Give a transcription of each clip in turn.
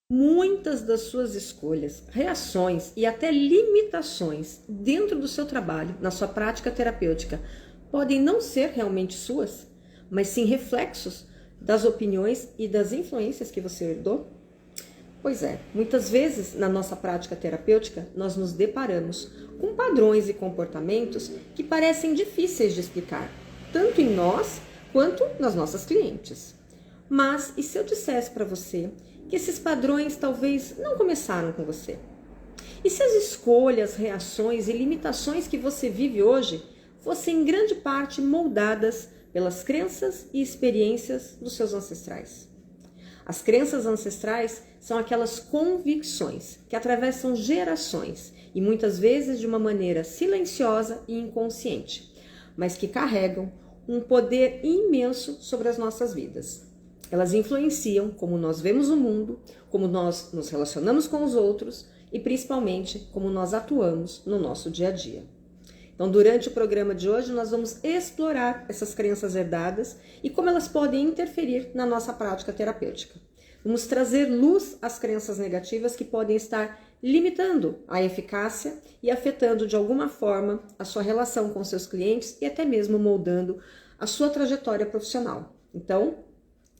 Muitas das suas escolhas, reações e até limitações dentro do seu trabalho, na sua prática terapêutica, podem não ser realmente suas, mas sim reflexos das opiniões e das influências que você herdou? Pois é, muitas vezes na nossa prática terapêutica nós nos deparamos com padrões e comportamentos que parecem difíceis de explicar, tanto em nós quanto nas nossas clientes. Mas e se eu dissesse para você que esses padrões talvez não começaram com você? E se as escolhas, reações e limitações que você vive hoje fossem em grande parte moldadas pelas crenças e experiências dos seus ancestrais? As crenças ancestrais são aquelas convicções que atravessam gerações e muitas vezes de uma maneira silenciosa e inconsciente, mas que carregam um poder imenso sobre as nossas vidas. Elas influenciam como nós vemos o mundo, como nós nos relacionamos com os outros e principalmente como nós atuamos no nosso dia a dia. Então, durante o programa de hoje, nós vamos explorar essas crenças herdadas e como elas podem interferir na nossa prática terapêutica. Vamos trazer luz às crenças negativas que podem estar limitando a eficácia e afetando de alguma forma a sua relação com seus clientes e até mesmo moldando a sua trajetória profissional. Então,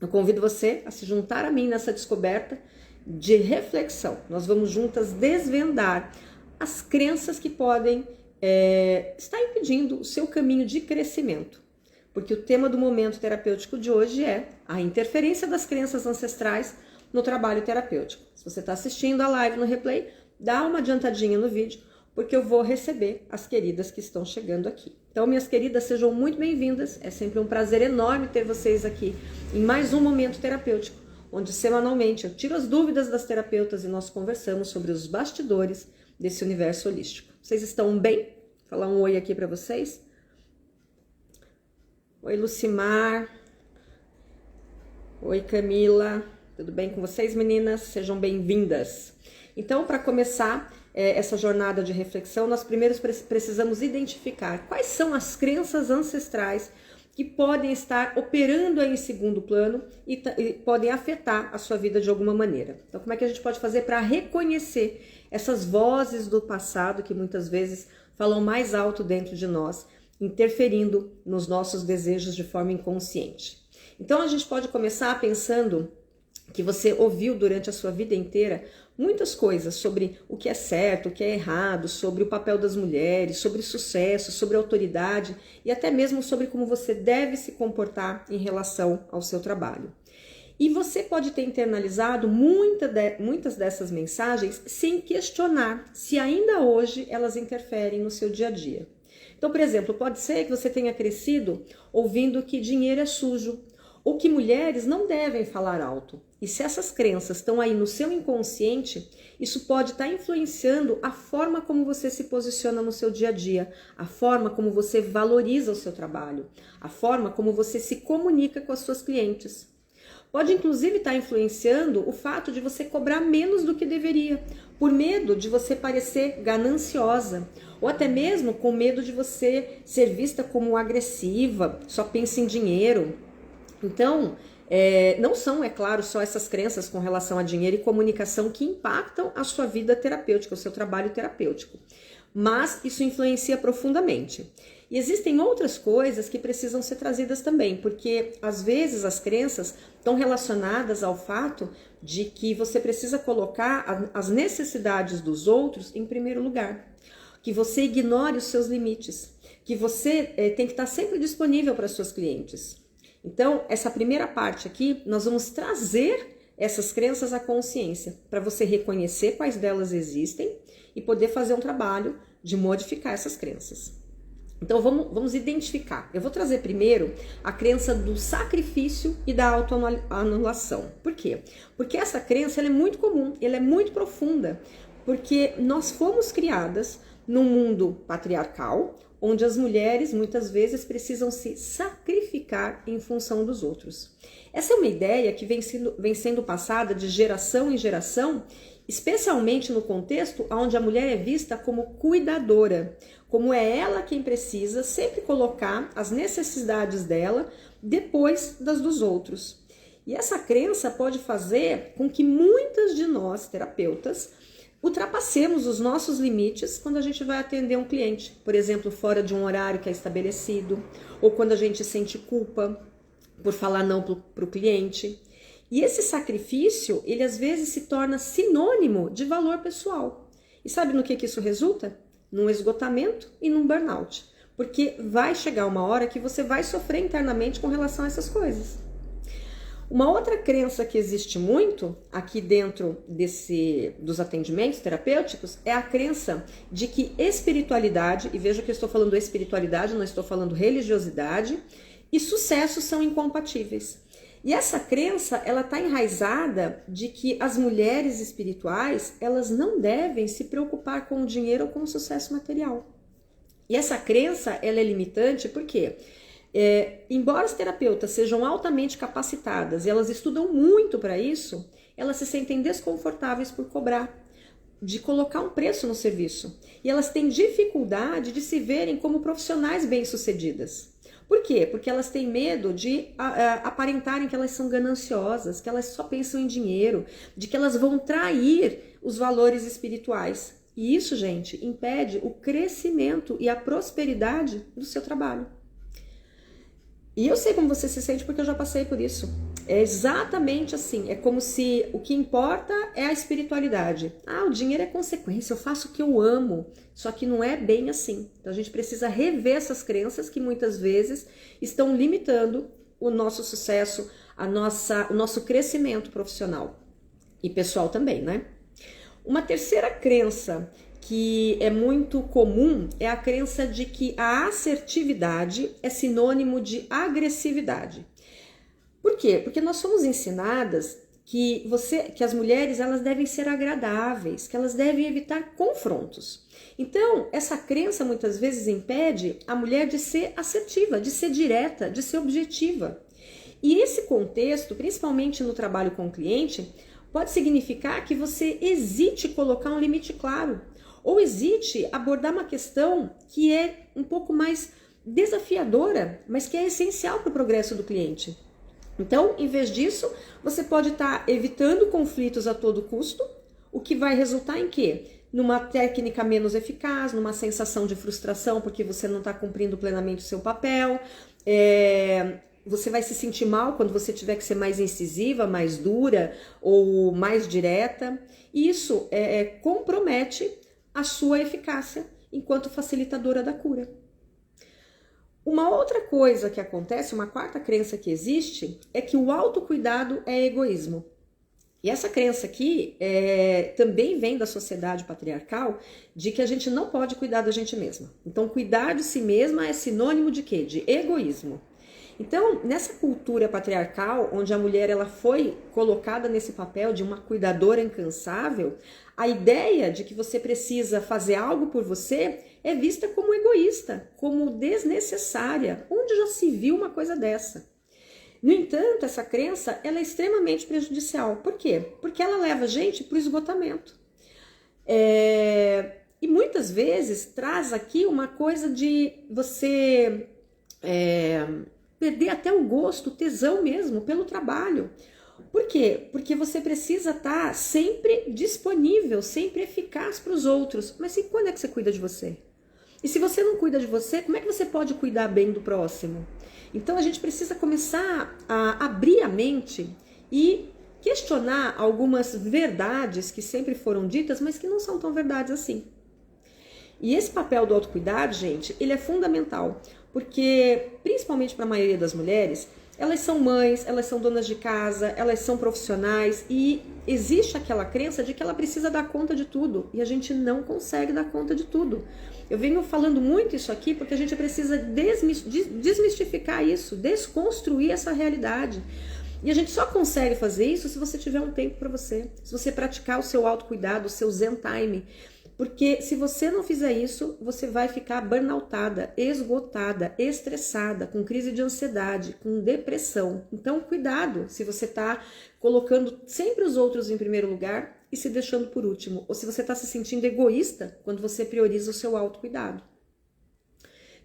eu convido você a se juntar a mim nessa descoberta de reflexão. Nós vamos juntas desvendar as crenças que podem estar impedindo o seu caminho de crescimento. Porque o tema do momento terapêutico de hoje é a interferência das crenças ancestrais no trabalho terapêutico. Se você está assistindo a live no replay, dá uma adiantadinha no vídeo, porque eu vou receber as queridas que estão chegando aqui. Então, minhas queridas, sejam muito bem-vindas. É sempre um prazer enorme ter vocês aqui em mais um momento terapêutico, onde semanalmente eu tiro as dúvidas das terapeutas e nós conversamos sobre os bastidores desse universo holístico. Vocês estão bem? Vou falar um oi aqui para vocês. Oi, Lucimar. Oi, Camila. Tudo bem com vocês, meninas? Sejam bem-vindas. Então, para começar essa jornada de reflexão, nós primeiro precisamos identificar quais são as crenças ancestrais que podem estar operando aí em segundo plano e podem afetar a sua vida de alguma maneira. Então, como é que a gente pode fazer para reconhecer essas vozes do passado que muitas vezes falam mais alto dentro de nós, interferindo nos nossos desejos de forma inconsciente? Então, a gente pode começar pensando que você ouviu durante a sua vida inteira muitas coisas sobre o que é certo, o que é errado, sobre o papel das mulheres, sobre sucesso, sobre autoridade e até mesmo sobre como você deve se comportar em relação ao seu trabalho. E você pode ter internalizado muitas dessas mensagens sem questionar se ainda hoje elas interferem no seu dia a dia. Então, por exemplo, pode ser que você tenha crescido ouvindo que dinheiro é sujo, ou que mulheres não devem falar alto. E se essas crenças estão aí no seu inconsciente, isso pode estar influenciando a forma como você se posiciona no seu dia a dia, a forma como você valoriza o seu trabalho, a forma como você se comunica com as suas clientes. Pode inclusive estar influenciando o fato de você cobrar menos do que deveria, por medo de você parecer gananciosa, ou até mesmo com medo de você ser vista como agressiva, só pensa em dinheiro. Então, não são, é claro, só essas crenças com relação a dinheiro e comunicação que impactam a sua vida terapêutica, o seu trabalho terapêutico. Mas isso influencia profundamente. E existem outras coisas que precisam ser trazidas também, porque às vezes as crenças estão relacionadas ao fato de que você precisa colocar as necessidades dos outros em primeiro lugar, que você ignore os seus limites, que você tem que estar sempre disponível para as suas clientes. Então, essa primeira parte aqui, nós vamos trazer essas crenças à consciência, para você reconhecer quais delas existem e poder fazer um trabalho de modificar essas crenças. Então, vamos identificar. Eu vou trazer primeiro a crença do sacrifício e da autoanulação. Por quê? Porque essa crença ela é muito comum, ela é muito profunda, porque nós fomos criadas num mundo patriarcal, onde as mulheres muitas vezes precisam se sacrificar em função dos outros. Essa é uma ideia que vem sendo passada de geração em geração, especialmente no contexto onde a mulher é vista como cuidadora, como é ela quem precisa sempre colocar as necessidades dela depois das dos outros. E essa crença pode fazer com que muitas de nós, terapeutas, ultrapassemos os nossos limites quando a gente vai atender um cliente. Por exemplo, fora de um horário que é estabelecido, ou quando a gente sente culpa por falar não para o cliente. E esse sacrifício, ele às vezes se torna sinônimo de valor pessoal. E sabe no que isso resulta? Num esgotamento e num burnout. Porque vai chegar uma hora que você vai sofrer internamente com relação a essas coisas. Uma outra crença que existe muito aqui dentro dos atendimentos terapêuticos é a crença de que espiritualidade, e veja que eu estou falando espiritualidade, não estou falando religiosidade, e sucesso são incompatíveis. E essa crença, ela está enraizada de que as mulheres espirituais, elas não devem se preocupar com o dinheiro ou com o sucesso material. E essa crença, ela é limitante porque, embora as terapeutas sejam altamente capacitadas e elas estudam muito para isso, elas se sentem desconfortáveis por cobrar, de colocar um preço no serviço. E elas têm dificuldade de se verem como profissionais bem-sucedidas. Por quê? Porque elas têm medo de aparentarem que elas são gananciosas, que elas só pensam em dinheiro, de que elas vão trair os valores espirituais. E isso, gente, impede o crescimento e a prosperidade do seu trabalho. E eu sei como você se sente porque eu já passei por isso. É exatamente assim, é como se o que importa é a espiritualidade. O dinheiro é consequência, eu faço o que eu amo. Só que não é bem assim. Então a gente precisa rever essas crenças que muitas vezes estão limitando o nosso sucesso, o nosso crescimento profissional e pessoal também, né? Uma terceira crença que é muito comum é a crença de que a assertividade é sinônimo de agressividade. Por quê? Porque nós somos ensinadas que as mulheres elas devem ser agradáveis, que elas devem evitar confrontos. Então, essa crença muitas vezes impede a mulher de ser assertiva, de ser direta, de ser objetiva. E esse contexto, principalmente no trabalho com o cliente, pode significar que você hesite colocar um limite claro, ou hesite abordar uma questão que é um pouco mais desafiadora, mas que é essencial para o progresso do cliente. Então, em vez disso, você pode estar evitando conflitos a todo custo, o que vai resultar em quê? Numa técnica menos eficaz, numa sensação de frustração porque você não está cumprindo plenamente o seu papel, você vai se sentir mal quando você tiver que ser mais incisiva, mais dura ou mais direta. Isso compromete a sua eficácia enquanto facilitadora da cura. Uma outra coisa que acontece, uma quarta crença que existe, é que o autocuidado é egoísmo. E essa crença aqui também vem da sociedade patriarcal, de que a gente não pode cuidar da gente mesma. Então, cuidar de si mesma é sinônimo de quê? De egoísmo. Então, nessa cultura patriarcal, onde a mulher ela foi colocada nesse papel de uma cuidadora incansável, a ideia de que você precisa fazer algo por você é vista como egoísta, como desnecessária. Onde já se viu uma coisa dessa? No entanto, essa crença ela é extremamente prejudicial. Por quê? Porque ela leva a gente para o esgotamento. E muitas vezes traz aqui uma coisa de você perder até o gosto, o tesão mesmo pelo trabalho. Por quê? Porque você precisa estar sempre disponível, sempre eficaz para os outros. Mas e quando é que você cuida de você? E se você não cuida de você, como é que você pode cuidar bem do próximo? Então a gente precisa começar a abrir a mente e questionar algumas verdades que sempre foram ditas, mas que não são tão verdades assim. E esse papel do autocuidado, gente, ele é fundamental, porque principalmente para a maioria das mulheres, elas são mães, elas são donas de casa, elas são profissionais e existe aquela crença de que ela precisa dar conta de tudo e a gente não consegue dar conta de tudo. Eu venho falando muito isso aqui porque a gente precisa desmistificar isso, desconstruir essa realidade. E a gente só consegue fazer isso se você tiver um tempo para você, se você praticar o seu autocuidado, o seu zen time. Porque se você não fizer isso, você vai ficar burnoutada, esgotada, estressada, com crise de ansiedade, com depressão. Então, cuidado se você está colocando sempre os outros em primeiro lugar e se deixando por último. Ou se você está se sentindo egoísta quando você prioriza o seu autocuidado.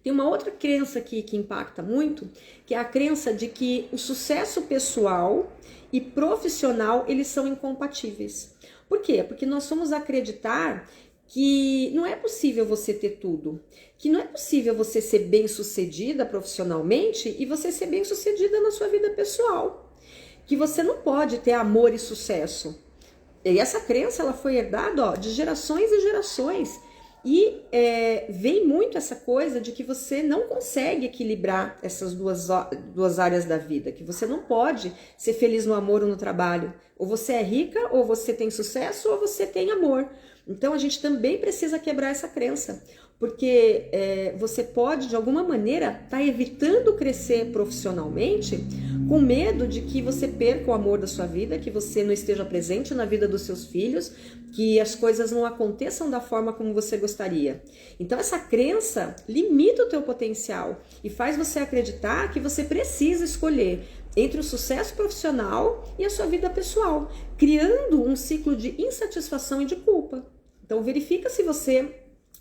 Tem uma outra crença aqui que impacta muito, que é a crença de que o sucesso pessoal e profissional, eles são incompatíveis. Por quê? Porque nós somos acreditar que não é possível você ter tudo, que não é possível você ser bem-sucedida profissionalmente e você ser bem-sucedida na sua vida pessoal, que você não pode ter amor e sucesso. E essa crença, ela foi herdada, de gerações e gerações. E vem muito essa coisa de que você não consegue equilibrar essas duas áreas da vida, que você não pode ser feliz no amor ou no trabalho. Ou você é rica, ou você tem sucesso, ou você tem amor. Então a gente também precisa quebrar essa crença, porque você pode, de alguma maneira, estar evitando crescer profissionalmente com medo de que você perca o amor da sua vida, que você não esteja presente na vida dos seus filhos, que as coisas não aconteçam da forma como você gostaria. Então essa crença limita o teu potencial e faz você acreditar que você precisa escolher entre o sucesso profissional e a sua vida pessoal, criando um ciclo de insatisfação e de culpa. Então verifica se você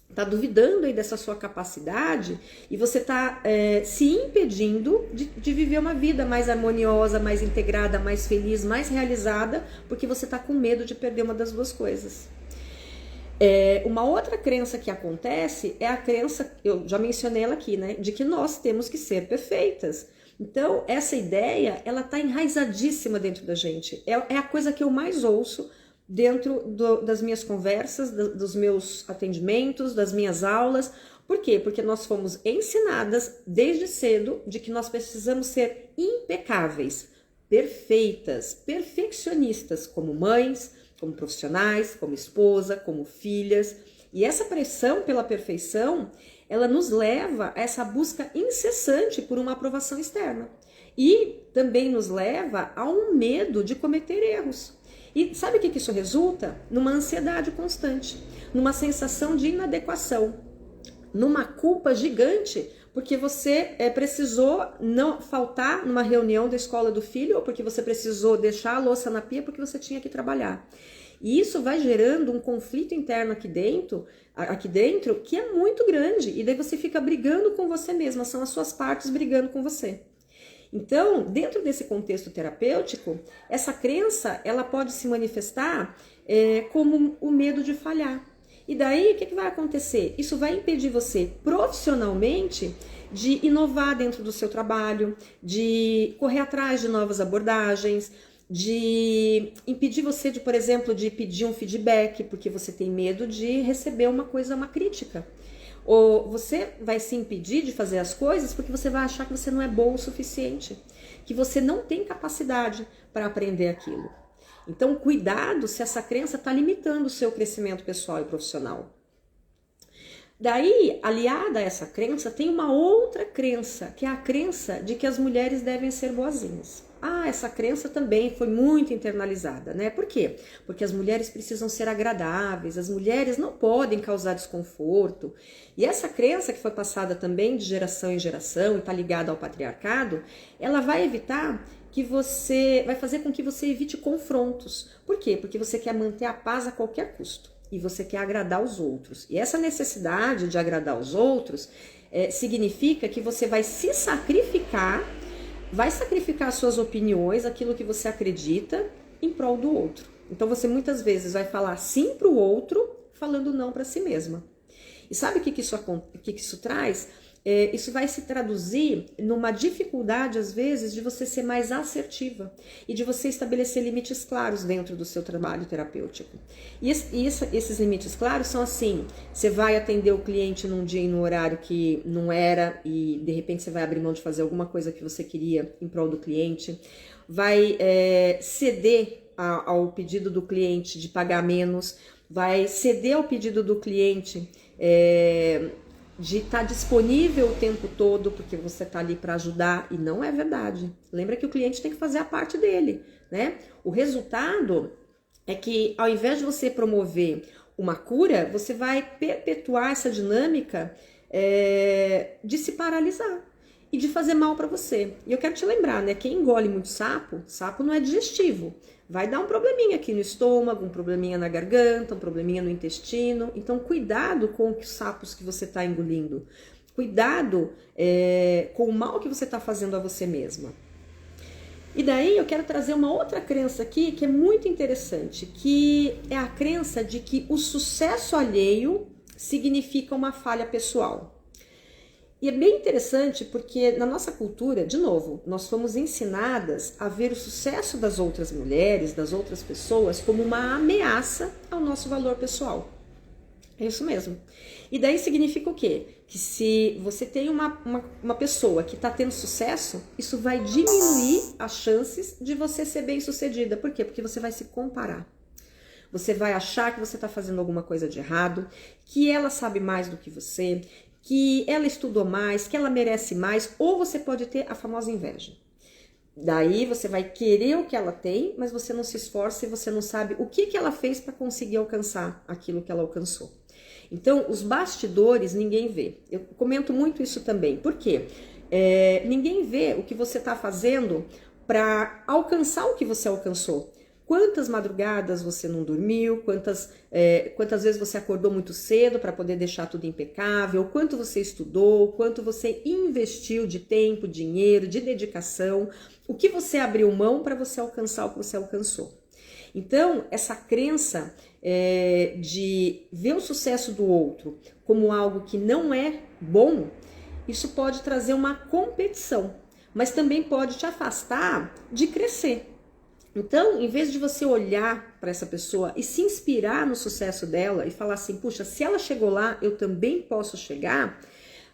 está duvidando aí dessa sua capacidade e você está se impedindo de viver uma vida mais harmoniosa, mais integrada, mais feliz, mais realizada, porque você está com medo de perder uma das duas coisas. Uma outra crença que acontece é a crença, eu já mencionei ela aqui, né, de que nós temos que ser perfeitas. Então, essa ideia, ela está enraizadíssima dentro da gente. É a coisa que eu mais ouço dentro das minhas conversas, dos meus atendimentos, das minhas aulas. Por quê? Porque nós fomos ensinadas desde cedo de que nós precisamos ser impecáveis, perfeitas, perfeccionistas, como mães, como profissionais, como esposa, como filhas. E essa pressão pela perfeição, ela nos leva a essa busca incessante por uma aprovação externa. E também nos leva a um medo de cometer erros. E sabe o que isso resulta? Numa ansiedade constante, numa sensação de inadequação, numa culpa gigante, porque você precisou não faltar numa reunião da escola do filho, ou porque você precisou deixar a louça na pia porque você tinha que trabalhar. E isso vai gerando um conflito interno aqui dentro, que é muito grande. E daí você fica brigando com você mesma, são as suas partes brigando com você. Então, dentro desse contexto terapêutico, essa crença, ela pode se manifestar como o medo de falhar. E daí, o que vai acontecer? Isso vai impedir você, profissionalmente, de inovar dentro do seu trabalho, de correr atrás de novas abordagens, de impedir você de, por exemplo, de pedir um feedback, porque você tem medo de receber uma crítica. Ou você vai se impedir de fazer as coisas porque você vai achar que você não é bom o suficiente, que você não tem capacidade para aprender aquilo. Então, cuidado se essa crença está limitando o seu crescimento pessoal e profissional. Daí, aliada a essa crença, tem uma outra crença, que é a crença de que as mulheres devem ser boazinhas. Essa crença também foi muito internalizada, né? Por quê? Porque as mulheres precisam ser agradáveis, as mulheres não podem causar desconforto. E essa crença que foi passada também de geração em geração e está ligada ao patriarcado, ela vai vai fazer com que você evite confrontos. Por quê? Porque você quer manter a paz a qualquer custo e você quer agradar os outros. E essa necessidade de agradar os outros significa que você vai se sacrificar, vai sacrificar suas opiniões, aquilo que você acredita, em prol do outro. Então você muitas vezes vai falar sim para o outro, falando não para si mesma. E sabe o que isso traz? Isso vai se traduzir numa dificuldade, às vezes, de você ser mais assertiva e de você estabelecer limites claros dentro do seu trabalho terapêutico. E esses limites claros são assim: você vai atender o cliente num dia e num horário que não era e de repente você vai abrir mão de fazer alguma coisa que você queria em prol do cliente, vai ceder ao pedido do cliente de pagar menos, vai ceder ao pedido do cliente de estar disponível o tempo todo, porque você está ali para ajudar, e não é verdade. Lembra que o cliente tem que fazer a parte dele, né? O resultado é que, ao invés de você promover uma cura, você vai perpetuar essa dinâmica de se paralisar e de fazer mal para você. E eu quero te lembrar, né? Quem engole muito sapo não é digestivo. Vai dar um probleminha aqui no estômago, um probleminha na garganta, um probleminha no intestino. Então, cuidado com os sapos que você está engolindo. Cuidado com o mal que você está fazendo a você mesma. E daí eu quero trazer uma outra crença aqui que é muito interessante, que é a crença de que o sucesso alheio significa uma falha pessoal. E é bem interessante porque na nossa cultura, de novo, nós fomos ensinadas a ver o sucesso das outras mulheres, das outras pessoas, como uma ameaça ao nosso valor pessoal. É isso mesmo. E daí significa o quê? Que se você tem uma pessoa que está tendo sucesso, isso vai diminuir as chances de você ser bem-sucedida. Por quê? Porque você vai se comparar. Você vai achar que você está fazendo alguma coisa de errado, que ela sabe mais do que você, que ela estudou mais, que ela merece mais, ou você pode ter a famosa inveja. Daí você vai querer o que ela tem, mas você não se esforça e você não sabe o que ela fez para conseguir alcançar aquilo que ela alcançou. Então, os bastidores ninguém vê. Eu comento muito isso também. Por quê? Ninguém vê o que você está fazendo para alcançar o que você alcançou. Quantas madrugadas você não dormiu, quantas vezes você acordou muito cedo para poder deixar tudo impecável, quanto você estudou, quanto você investiu de tempo, dinheiro, de dedicação, o que você abriu mão para você alcançar o que você alcançou. Então, essa crença de ver o sucesso do outro como algo que não é bom, isso pode trazer uma competição, mas também pode te afastar de crescer. Então, em vez de você olhar para essa pessoa e se inspirar no sucesso dela e falar assim, puxa, se ela chegou lá, eu também posso chegar,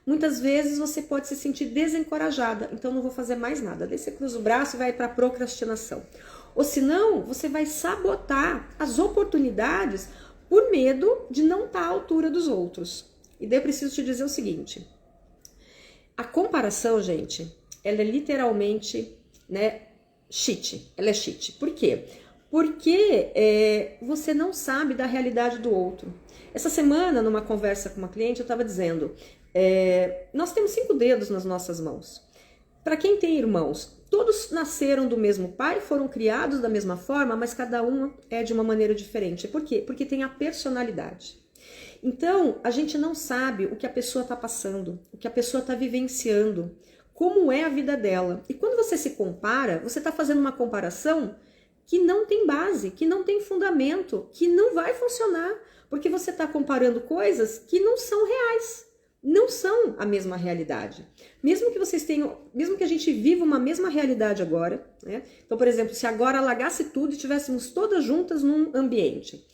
muitas vezes você pode se sentir desencorajada, então não vou fazer mais nada. Daí você cruza o braço e vai para a procrastinação. Ou senão, você vai sabotar as oportunidades por medo de não estar à altura dos outros. E daí eu preciso te dizer o seguinte, a comparação, gente, ela é literalmente, cheat. Ela é cheat. Por quê? Porque você não sabe da realidade do outro. Essa semana, numa conversa com uma cliente, eu estava dizendo, nós temos 5 dedos nas nossas mãos. Para quem tem irmãos, todos nasceram do mesmo pai, foram criados da mesma forma, mas cada um é de uma maneira diferente. Por quê? Porque tem a personalidade. Então, a gente não sabe o que a pessoa está passando, o que a pessoa está vivenciando, como é a vida dela. E quando você se compara, você está fazendo uma comparação que não tem base, que não tem fundamento, que não vai funcionar, porque você está comparando coisas que não são reais, não são a mesma realidade. Mesmo que vocês tenham, mesmo que a gente viva uma mesma realidade agora, Então, por exemplo, se agora alagasse tudo e estivéssemos todas juntas num ambiente,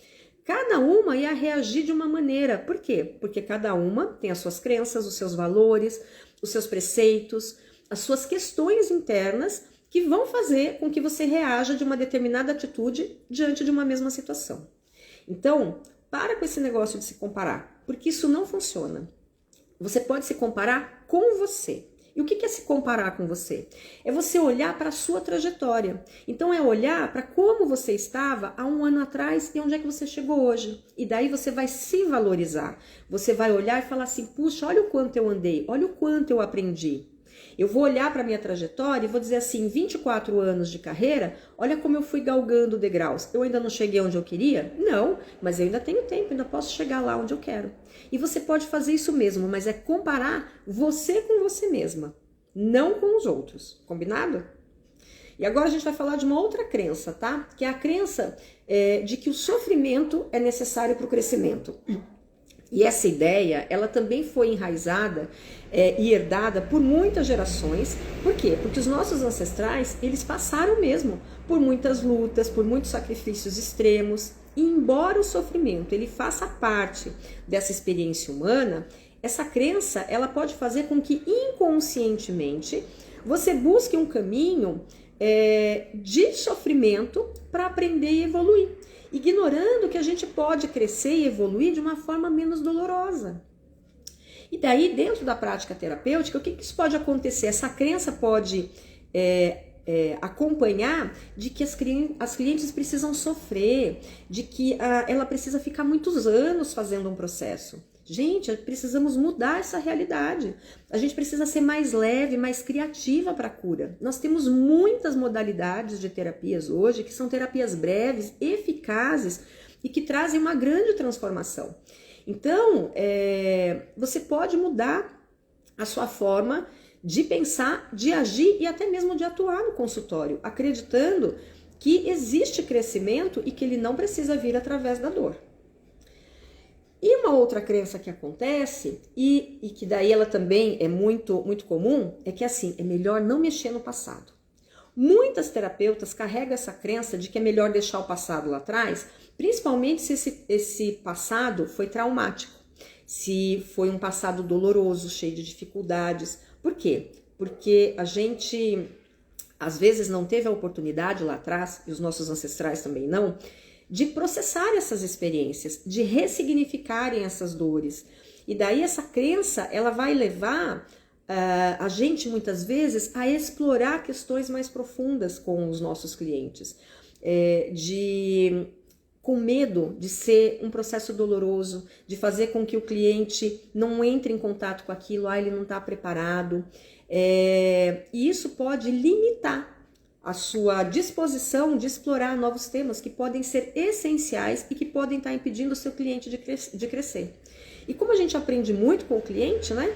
cada uma ia reagir de uma maneira. Por quê? Porque cada uma tem as suas crenças, os seus valores, os seus preceitos, as suas questões internas que vão fazer com que você reaja de uma determinada atitude diante de uma mesma situação. Então, para com esse negócio de se comparar, porque isso não funciona. Você pode se comparar com você. E o que é se comparar com você? É você olhar para a sua trajetória. Então é olhar para como você estava há um ano atrás e onde é que você chegou hoje. E daí você vai se valorizar. Você vai olhar e falar assim, puxa, olha o quanto eu andei, olha o quanto eu aprendi. Eu vou olhar para a minha trajetória e vou dizer assim, 24 anos de carreira, olha como eu fui galgando degraus. Eu ainda não cheguei onde eu queria? Não, mas eu ainda tenho tempo, ainda posso chegar lá onde eu quero. E você pode fazer isso mesmo, mas é comparar você com você mesma, não com os outros. Combinado? E agora a gente vai falar de uma outra crença, tá? Que é a crença de que o sofrimento é necessário para o crescimento. E essa ideia, ela também foi enraizada e herdada por muitas gerações. Por quê? Porque os nossos ancestrais, eles passaram mesmo por muitas lutas, por muitos sacrifícios extremos. E embora o sofrimento ele faça parte dessa experiência humana, essa crença ela pode fazer com que inconscientemente você busque um caminho de sofrimento para aprender e evoluir, ignorando que a gente pode crescer e evoluir de uma forma menos dolorosa. E daí, dentro da prática terapêutica, o que isso pode acontecer? Essa crença pode acompanhar de que as clientes precisam sofrer, de que ela precisa ficar muitos anos fazendo um processo. Gente, precisamos mudar essa realidade. A gente precisa ser mais leve, mais criativa para a cura. Nós temos muitas modalidades de terapias hoje, que são terapias breves, eficazes e que trazem uma grande transformação. Então, você pode mudar a sua forma de pensar, de agir e até mesmo de atuar no consultório, acreditando que existe crescimento e que ele não precisa vir através da dor. E uma outra crença que acontece, e que daí ela também é muito comum, é que assim, é melhor não mexer no passado. Muitas terapeutas carregam essa crença de que é melhor deixar o passado lá atrás, principalmente se esse passado foi traumático, se foi um passado doloroso, cheio de dificuldades. Por quê? Porque a gente, às vezes, não teve a oportunidade lá atrás, e os nossos ancestrais também não, de processar essas experiências, de ressignificarem essas dores. E daí essa crença, ela vai levar a gente, muitas vezes, a explorar questões mais profundas com os nossos clientes, com medo de ser um processo doloroso, de fazer com que o cliente não entre em contato com aquilo, ele não está preparado. E isso pode limitar a sua disposição de explorar novos temas que podem ser essenciais e que podem estar impedindo o seu cliente de crescer. E como a gente aprende muito com o cliente, né?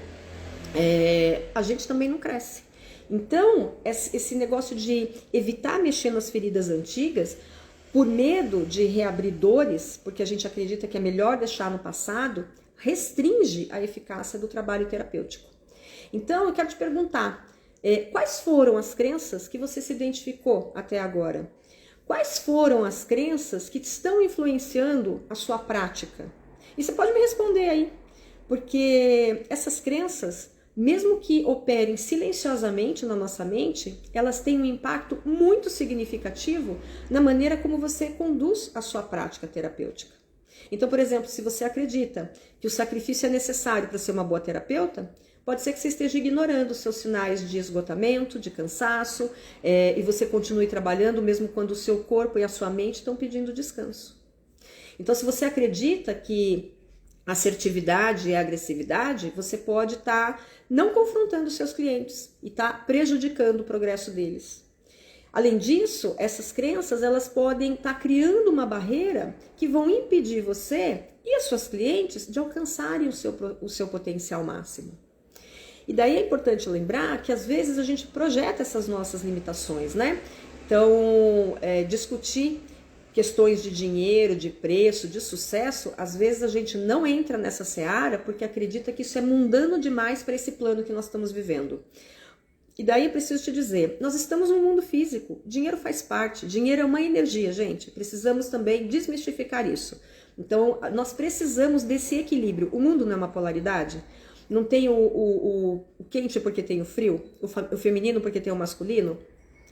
A gente também não cresce. Então, esse negócio de evitar mexer nas feridas antigas, por medo de reabrir dores, porque a gente acredita que é melhor deixar no passado, restringe a eficácia do trabalho terapêutico. Então, eu quero te perguntar, quais foram as crenças que você se identificou até agora? Quais foram as crenças que estão influenciando a sua prática? E você pode me responder aí, porque essas crenças, mesmo que operem silenciosamente na nossa mente, elas têm um impacto muito significativo na maneira como você conduz a sua prática terapêutica. Então, por exemplo, se você acredita que o sacrifício é necessário para ser uma boa terapeuta, pode ser que você esteja ignorando os seus sinais de esgotamento, de cansaço, e você continue trabalhando mesmo quando o seu corpo e a sua mente estão pedindo descanso. Então, se você acredita que assertividade e agressividade, você pode estar não confrontando os seus clientes e estar prejudicando o progresso deles. Além disso, essas crenças elas podem estar criando uma barreira que vão impedir você e as suas clientes de alcançarem o seu potencial máximo. E daí é importante lembrar que às vezes a gente projeta essas nossas limitações, né? Então, discutir questões de dinheiro, de preço, de sucesso, às vezes a gente não entra nessa seara porque acredita que isso é mundano demais para esse plano que nós estamos vivendo. E daí eu preciso te dizer, nós estamos num mundo físico, dinheiro faz parte, dinheiro é uma energia, gente, precisamos também desmistificar isso. Então, nós precisamos desse equilíbrio, o mundo não é uma polaridade? Não tem o quente porque tem o frio, o feminino porque tem o masculino?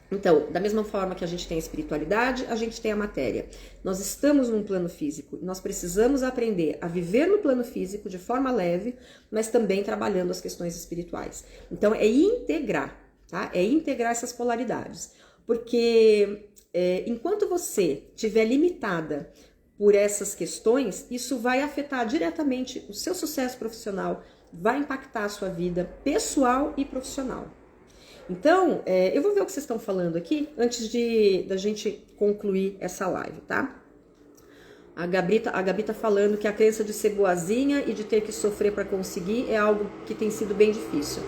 Então, da mesma forma que a gente tem a espiritualidade, a gente tem a matéria. Nós estamos num plano físico e nós precisamos aprender a viver no plano físico de forma leve, mas também trabalhando as questões espirituais. Então, é integrar, tá? É integrar essas polaridades. Porque enquanto você estiver limitada por essas questões, isso vai afetar diretamente o seu sucesso profissional, vai impactar a sua vida pessoal e profissional. Então, eu vou ver o que vocês estão falando aqui antes da gente concluir essa live, tá? A Gabi tá falando que a crença de ser boazinha e de ter que sofrer para conseguir é algo que tem sido bem difícil.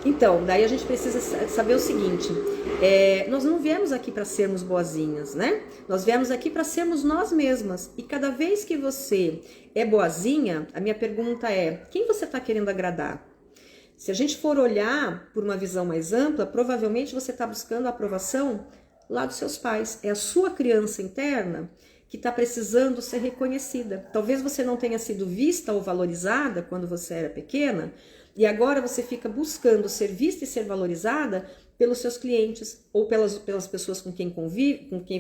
Então, daí a gente precisa saber o seguinte, nós não viemos aqui para sermos boazinhas, né? Nós viemos aqui para sermos nós mesmas. E cada vez que você é boazinha, a minha pergunta é, quem você está querendo agradar? Se a gente for olhar por uma visão mais ampla, provavelmente você está buscando a aprovação lá dos seus pais. É a sua criança interna que está precisando ser reconhecida. Talvez você não tenha sido vista ou valorizada quando você era pequena, e agora você fica buscando ser vista e ser valorizada pelos seus clientes ou pelas pessoas com quem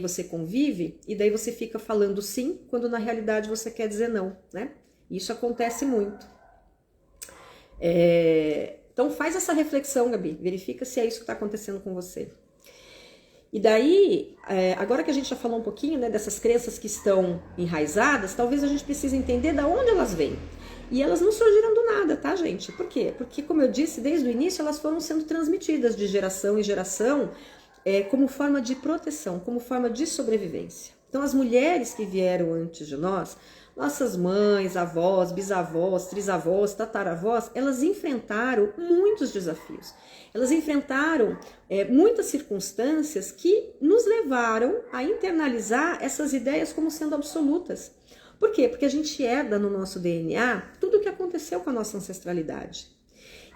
você convive, e daí você fica falando sim, quando na realidade você quer dizer não, né? Isso acontece muito. Então faz essa reflexão, Gabi, verifica se é isso que está acontecendo com você. E daí, agora que a gente já falou um pouquinho, né, dessas crenças que estão enraizadas, talvez a gente precise entender de onde elas vêm. E elas não surgiram do nada, tá, gente? Por quê? Porque, como eu disse, desde o início elas foram sendo transmitidas de geração em geração como forma de proteção, como forma de sobrevivência. Então, as mulheres que vieram antes de nós, nossas mães, avós, bisavós, trisavós, tataravós, elas enfrentaram muitos desafios. Elas enfrentaram muitas circunstâncias que nos levaram a internalizar essas ideias como sendo absolutas. Por quê? Porque a gente herda no nosso DNA tudo o que aconteceu com a nossa ancestralidade.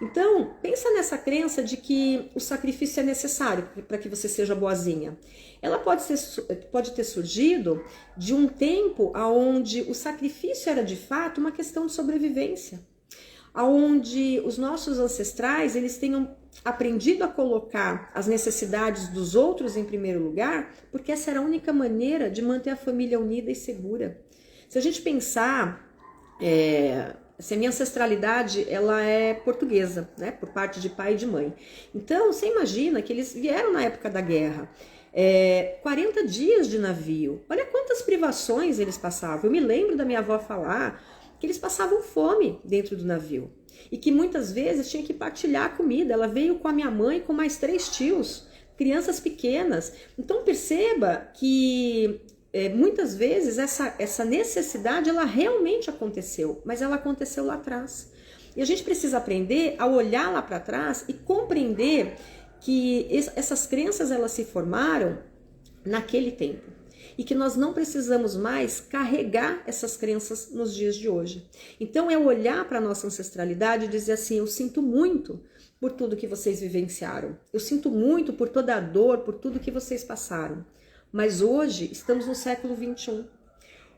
Então, pensa nessa crença de que o sacrifício é necessário para que você seja boazinha. Ela pode ter surgido de um tempo onde o sacrifício era de fato uma questão de sobrevivência. Onde os nossos ancestrais eles tenham aprendido a colocar as necessidades dos outros em primeiro lugar, porque essa era a única maneira de manter a família unida e segura. Se a gente pensar... a minha ancestralidade, ela é portuguesa, né? Por parte de pai e de mãe. Então, você imagina que eles vieram na época da guerra. 40 dias de navio. Olha quantas privações eles passavam. Eu me lembro da minha avó falar que eles passavam fome dentro do navio. E que muitas vezes tinha que partilhar a comida. Ela veio com a minha mãe com mais 3 tios, crianças pequenas. Então, perceba que... muitas vezes essa necessidade ela realmente aconteceu, mas ela aconteceu lá atrás. E a gente precisa aprender a olhar lá para trás e compreender que essas crenças elas se formaram naquele tempo. E que nós não precisamos mais carregar essas crenças nos dias de hoje. Então é olhar para a nossa ancestralidade e dizer assim, eu sinto muito por tudo que vocês vivenciaram. Eu sinto muito por toda a dor, por tudo que vocês passaram. Mas hoje estamos no século 21.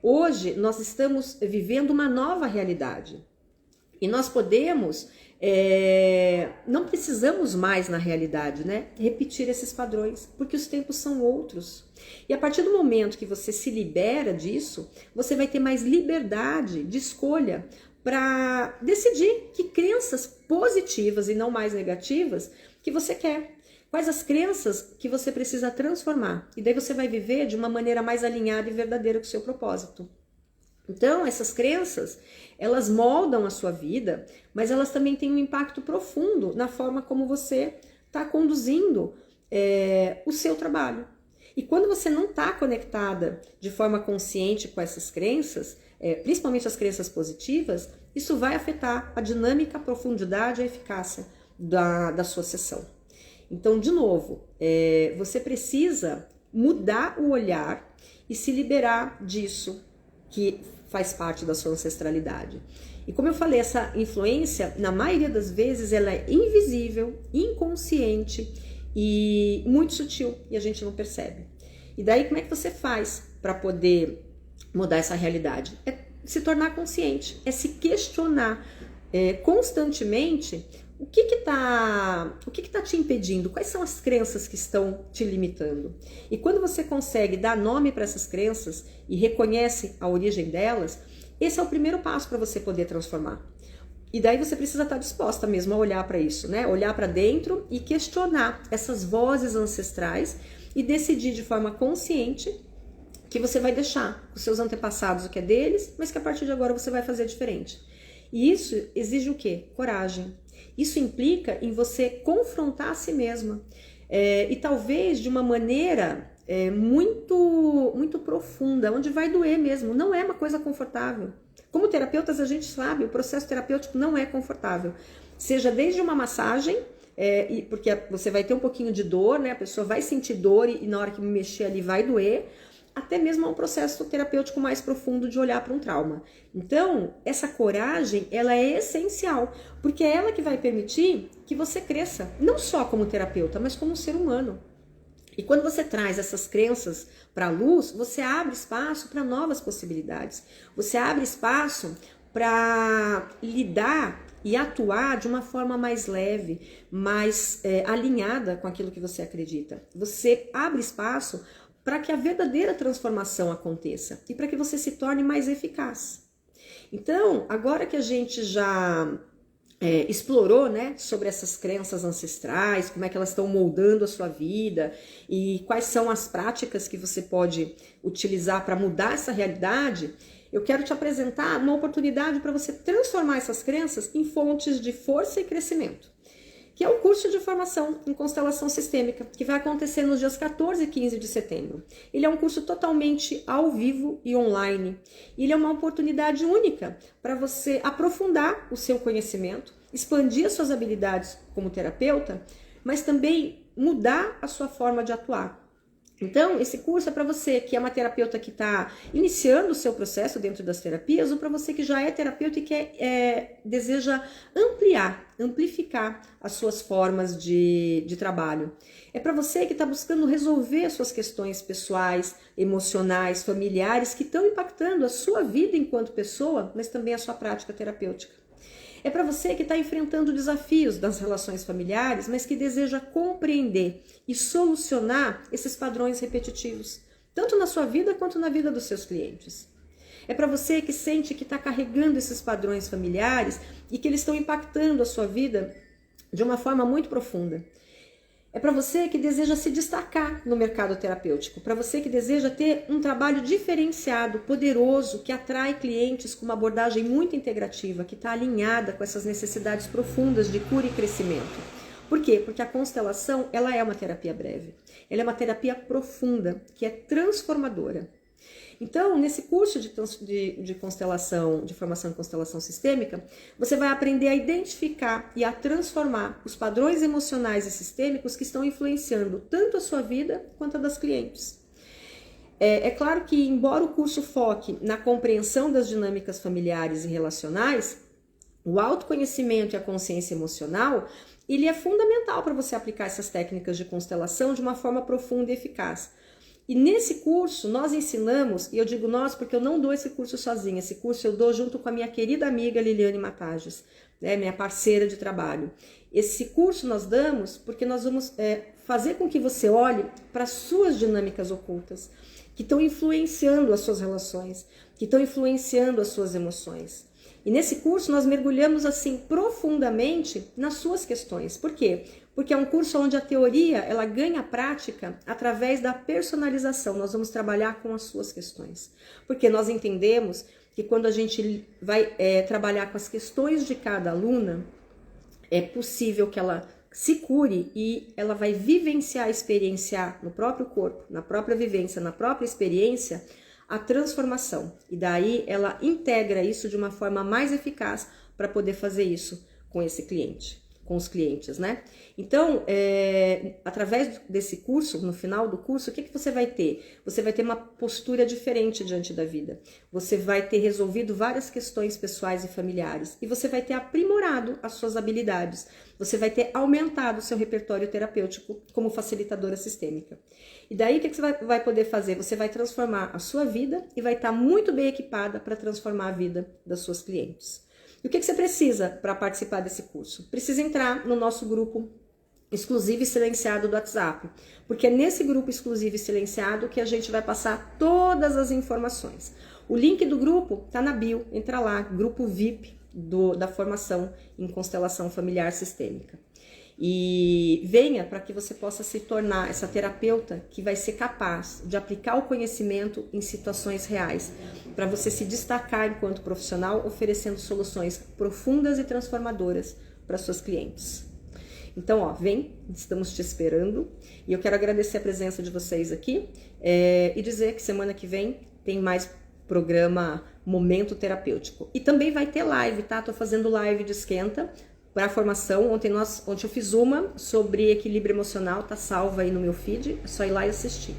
Hoje nós estamos vivendo uma nova realidade. E nós podemos, não precisamos mais na realidade, né, repetir esses padrões, porque os tempos são outros. E a partir do momento que você se libera disso, você vai ter mais liberdade de escolha para decidir que crenças positivas e não mais negativas que você quer. Quais as crenças que você precisa transformar. E daí você vai viver de uma maneira mais alinhada e verdadeira com o seu propósito. Então, essas crenças, elas moldam a sua vida, mas elas também têm um impacto profundo na forma como você está conduzindo o seu trabalho. E quando você não está conectada de forma consciente com essas crenças, principalmente as crenças positivas, isso vai afetar a dinâmica, a profundidade e a eficácia da sua sessão. Então, de novo, você precisa mudar o olhar e se liberar disso que faz parte da sua ancestralidade. E como eu falei, essa influência, na maioria das vezes, ela é invisível, inconsciente e muito sutil e a gente não percebe. E daí, como é que você faz para poder mudar essa realidade? É se tornar consciente, é se questionar constantemente o que está te impedindo, quais são as crenças que estão te limitando. E quando você consegue dar nome para essas crenças e reconhece a origem delas, esse é o primeiro passo para você poder transformar. E daí você precisa estar disposta mesmo a olhar para isso, né? Olhar para dentro e questionar essas vozes ancestrais e decidir de forma consciente que você vai deixar os seus antepassados o que é deles, mas que a partir de agora você vai fazer diferente. E isso exige o quê? Coragem. Isso implica em você confrontar a si mesma. E talvez de uma maneira muito profunda, onde vai doer mesmo. Não é uma coisa confortável. Como terapeutas, a gente sabe, o processo terapêutico não é confortável. Seja desde uma massagem, porque você vai ter um pouquinho de dor, né? A pessoa vai sentir dor e na hora que mexer ali vai doer, até mesmo um processo terapêutico mais profundo de olhar para um trauma. Então, essa coragem, ela é essencial, porque é ela que vai permitir que você cresça, não só como terapeuta, mas como ser humano. E quando você traz essas crenças para a luz, você abre espaço para novas possibilidades. Você abre espaço para lidar e atuar de uma forma mais leve, mais alinhada com aquilo que você acredita. Você abre espaço para que a verdadeira transformação aconteça e para que você se torne mais eficaz. Então, agora que a gente já explorou, né, sobre essas crenças ancestrais, como é que elas estão moldando a sua vida e quais são as práticas que você pode utilizar para mudar essa realidade, eu quero te apresentar uma oportunidade para você transformar essas crenças em fontes de força e crescimento. que é o curso de formação em constelação sistêmica, que vai acontecer nos dias 14 e 15 de setembro. Ele é um curso totalmente ao vivo e online. Ele é uma oportunidade única para você aprofundar o seu conhecimento, expandir as suas habilidades como terapeuta, mas também mudar a sua forma de atuar. Então, esse curso é para você que é uma terapeuta que está iniciando o seu processo dentro das terapias, ou para você que já é terapeuta e deseja amplificar as suas formas de trabalho. É para você que está buscando resolver as suas questões pessoais, emocionais, familiares, que estão impactando a sua vida enquanto pessoa, mas também a sua prática terapêutica. É para você que está enfrentando desafios das relações familiares, mas que deseja compreender e solucionar esses padrões repetitivos, tanto na sua vida quanto na vida dos seus clientes. É para você que sente que está carregando esses padrões familiares e que eles estão impactando a sua vida de uma forma muito profunda. É para você que deseja se destacar no mercado terapêutico, para você que deseja ter um trabalho diferenciado, poderoso, que atrai clientes com uma abordagem muito integrativa, que está alinhada com essas necessidades profundas de cura e crescimento. Por quê? Porque a constelação, ela é uma terapia breve, ela é uma terapia profunda, que é transformadora. Então, nesse curso de constelação, de formação em constelação sistêmica, você vai aprender a identificar e a transformar os padrões emocionais e sistêmicos que estão influenciando tanto a sua vida quanto a das clientes. É claro que, embora o curso foque na compreensão das dinâmicas familiares e relacionais, o autoconhecimento e a consciência emocional, ele é fundamental para você aplicar essas técnicas de constelação de uma forma profunda e eficaz. E nesse curso nós ensinamos, e eu digo nós porque eu não dou esse curso sozinha, esse curso eu dou junto com a minha querida amiga Liliane Matages, minha parceira de trabalho. Esse curso nós damos porque nós vamos fazer com que você olhe para as suas dinâmicas ocultas, que estão influenciando as suas relações, que estão influenciando as suas emoções. E nesse curso nós mergulhamos assim profundamente nas suas questões. Por quê? Porque é um curso onde a teoria ela ganha prática através da personalização. Nós vamos trabalhar com as suas questões. Porque nós entendemos que quando a gente vai trabalhar com as questões de cada aluna, é possível que ela se cure e ela vai vivenciar, experienciar no próprio corpo, na própria vivência, na própria experiência, a transformação. E daí ela integra isso de uma forma mais eficaz para poder fazer isso com esse cliente, com os clientes, né? Então, através desse curso, no final do curso, o que você vai ter? Você vai ter uma postura diferente diante da vida. Você vai ter resolvido várias questões pessoais e familiares. E você vai ter aprimorado as suas habilidades. Você vai ter aumentado o seu repertório terapêutico como facilitadora sistêmica. E daí, o que você vai poder fazer? Você vai transformar a sua vida e vai estar muito bem equipada para transformar a vida das suas clientes. E o que você precisa para participar desse curso? Precisa entrar no nosso grupo exclusivo e silenciado do WhatsApp, porque é nesse grupo exclusivo e silenciado que a gente vai passar todas as informações. O link do grupo está na bio, entra lá, grupo VIP da formação em constelação familiar sistêmica. E venha para que você possa se tornar essa terapeuta que vai ser capaz de aplicar o conhecimento em situações reais, para você se destacar enquanto profissional, oferecendo soluções profundas e transformadoras para suas clientes. Então, vem, estamos te esperando. E eu quero agradecer a presença de vocês aqui e dizer que semana que vem tem mais programa Momento Terapêutico. E também vai ter live, tá? Tô fazendo live de esquenta para a formação. Ontem eu fiz uma sobre equilíbrio emocional, tá salva aí no meu feed, é só ir lá e assistir.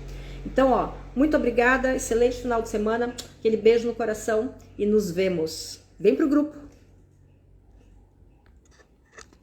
Então, muito obrigada, excelente final de semana, aquele beijo no coração e nos vemos. Vem pro grupo!